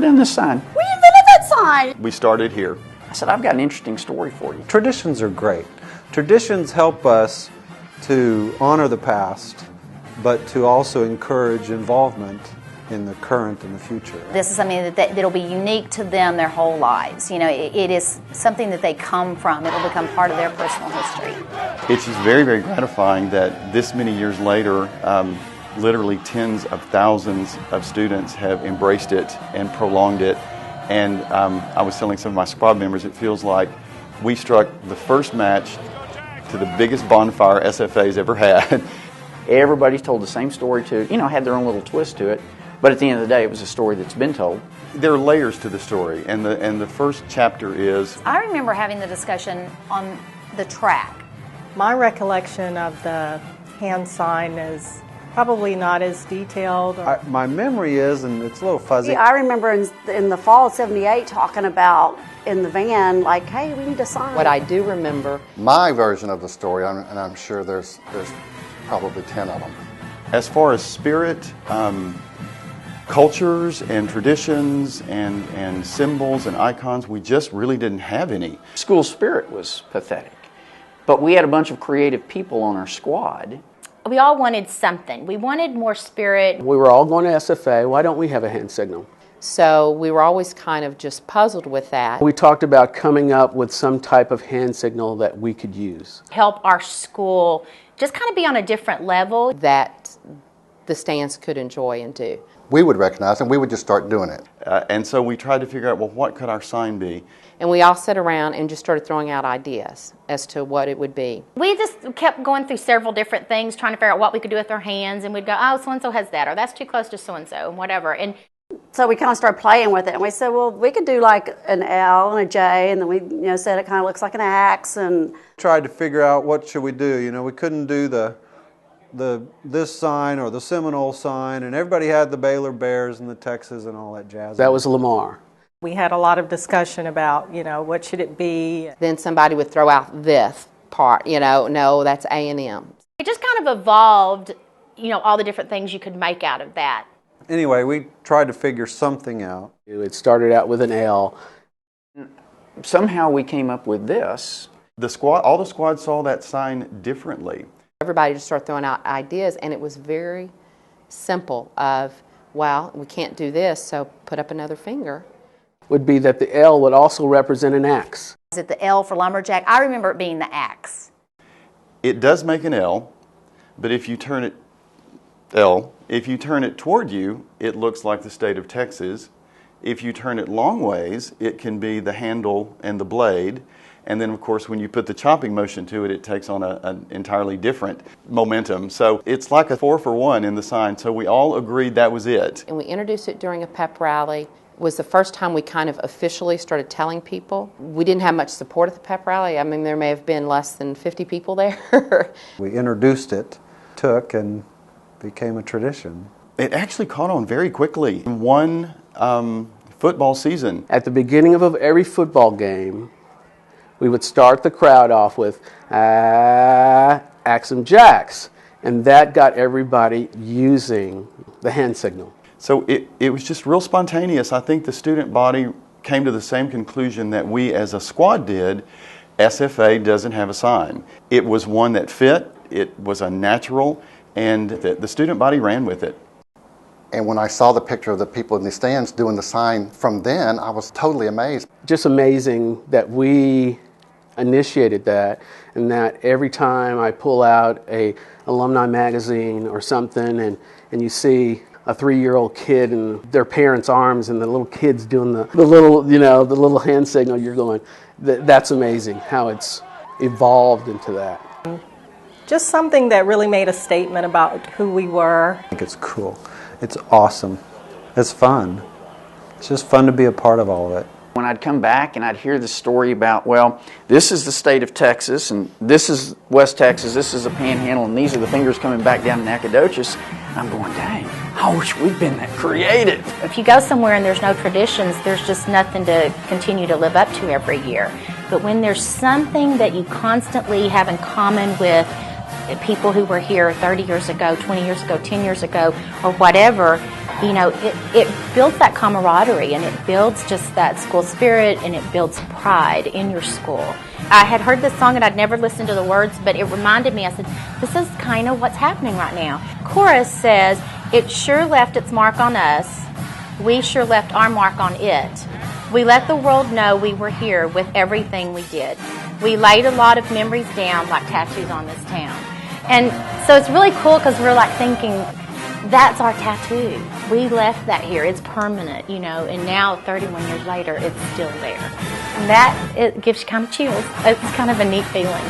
done this sign? We invented that sign. We started here. I said, I've got an interesting story for you. Traditions are great. Traditions help us to honor the past, but to also encourage involvement in the current and the future. This is something that'll be unique to them their whole lives. You know, it is something that they come from. It'll become part of their personal history. It's just very, very gratifying that this many years later, literally tens of thousands of students have embraced it and prolonged it. And I was telling some of my squad members, it feels like we struck the first match to the biggest bonfire SFA's ever had. Everybody's told the same story too. You know, had their own little twist to it. But at the end of the day, it was a story that's been told. There are layers to the story, and the first chapter is... I remember having the discussion on the track. My recollection of the hand sign is probably not as detailed. My memory is, and it's a little fuzzy. I remember in the fall of '78 talking about in the van, like, hey, we need a sign. What I do remember... My version of the story, and I'm sure there's probably 10 of them. As far as spirit, cultures and traditions and symbols and icons, we just really didn't have any. School spirit was pathetic. But we had a bunch of creative people on our squad. We all wanted something. We wanted more spirit. We were all going to SFA. Why don't we have a hand signal? So we were always kind of just puzzled with that. We talked about coming up with some type of hand signal that we could use. Help our school just kind of be on a different level. That the stands could enjoy and do. We would recognize and we would just start doing it. And so we tried to figure out, well, what could our sign be? And we all sat around and just started throwing out ideas as to what it would be. We just kept going through several different things, trying to figure out what we could do with our hands, and we'd go, oh, so-and-so has that, or that's too close to so-and-so, and whatever. And so we kind of started playing with it, and we said, well, we could do like an L and a J, and then we said it kind of looks like an axe. And tried to figure out what should we do. We couldn't do this sign or the Seminole sign, and everybody had the Baylor Bears and the Texas and all that jazz. That was Lamar. We had a lot of discussion about, what should it be. Then somebody would throw out this part, no, that's A&M. It just kind of evolved, all the different things you could make out of that. Anyway, we tried to figure something out. It started out with an L. Somehow we came up with this. All the squad saw that sign differently. Everybody just started throwing out ideas, and it was very simple of, well, we can't do this, so put up another finger. Would be that the L would also represent an axe. Is it the L for Lumberjack? I remember it being the axe. It does make an L, but if you turn it toward you, it looks like the state of Texas. If you turn it long ways, it can be the handle and the blade. And then, of course, when you put the chopping motion to it, it takes on an entirely different momentum. So it's like a 4-for-1 in the sign. So we all agreed that was it. And we introduced it during a pep rally. It was the first time we kind of officially started telling people. We didn't have much support at the pep rally. I mean, there may have been less than 50 people there. We introduced it, took, and became a tradition. It actually caught on very quickly. In one football season. At the beginning of every football game, we would start the crowd off with, Axum Jacks. And that got everybody using the hand signal. So it was just real spontaneous. I think the student body came to the same conclusion that we as a squad did. SFA doesn't have a sign. It was one that fit, it was a natural, and the student body ran with it. And when I saw the picture of the people in the stands doing the sign from then, I was totally amazed. Just amazing that we initiated that, and that every time I pull out a alumni magazine or something and you see a 3-year-old kid in their parents' arms and the little kid's doing the little hand signal, you're going, that's amazing how it's evolved into that. Just something that really made a statement about who we were. I think it's cool. It's awesome. It's fun. It's just fun to be a part of all of it. When I'd come back and I'd hear the story about, well, this is the state of Texas, and this is West Texas, this is the Panhandle, and these are the fingers coming back down to Nacogdoches, I'm going, dang, I wish we'd been that creative. If you go somewhere and there's no traditions, there's just nothing to continue to live up to every year. But when there's something that you constantly have in common with people who were here 30 years ago, 20 years ago, 10 years ago, or whatever, it builds that camaraderie, and it builds just that school spirit, and it builds pride in your school. I had heard this song and I'd never listened to the words, but it reminded me, I said, this is kind of what's happening right now. Chorus says, it sure left its mark on us. We sure left our mark on it. We let the world know we were here with everything we did. We laid a lot of memories down like tattoos on this town. And so it's really cool because we're like thinking, that's our tattoo. We left that here. It's permanent, and now 31 years later, it's still there. And it gives you kind of chills. It's kind of a neat feeling.